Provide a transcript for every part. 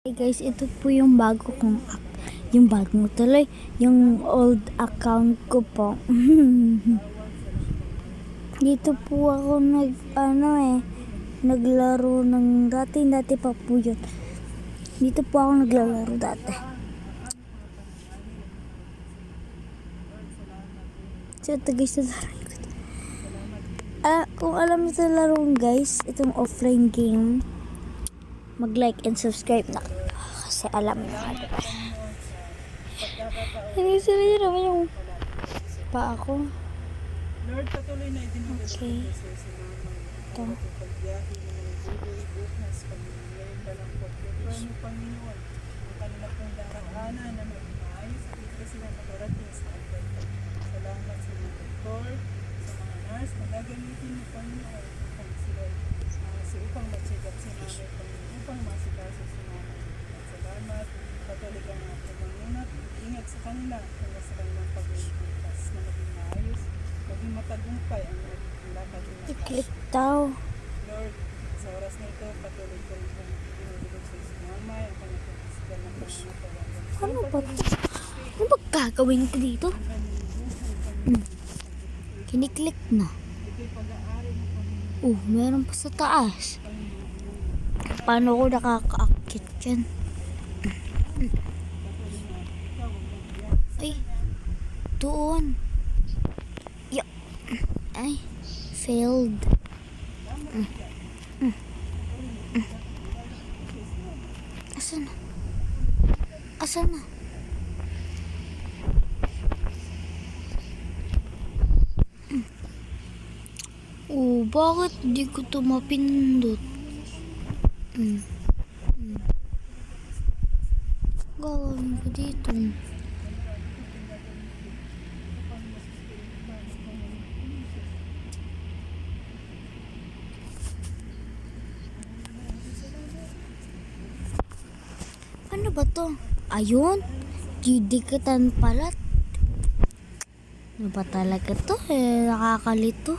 Hey guys, ito po yung bago kong yung bagong tuloy, yung old account ko po. Dito po ako naglaro ng dati pa po yun. Dito po ako naglalaro dati. So ito guys, kung alam niyo sa laro guys, itong offline game, mag-like and subscribe na kasi alam nyo nga diba? Hindi sila yun naman yung pa ako. Okay. Ito. Gagamitin mo Panginoon upang mag-check-up si nanay Panginoon, upang masikaso si nanay. Salamat, patuloy ka nga Panginoon, ingat sa kanila, kaya sa kanilang pag-iligtas na maging maayos, maging matagumpay ang lakad nila. I-click daw. Lord, sa oras na ito, patuloy ko rin kong pinulog sa si mamay, ang kanyang pagkasigal ng Panginoon. Ano ba ito? Ano ba gagawin ko dito? Kiniklik na. Meron pa sa taas. Paano ko nakaka-akit dyan? Ay, doon. Ay, failed. Asan na? Asan na? Bakit di ko ito mapindot? Gagawin ko dito. Ano ba to? Ayun, didikatan pala. Ano ba talaga to? Nakakalito.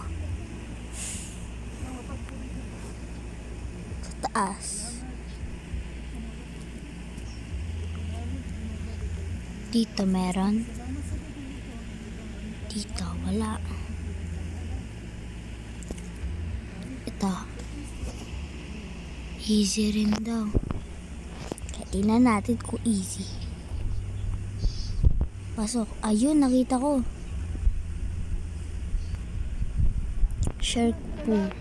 Taas. Dito meron. Dito wala. Ito. Easy rin daw. Kaya tingnan natin kung easy. Pasok. Ayun, nakita ko. Shark pool.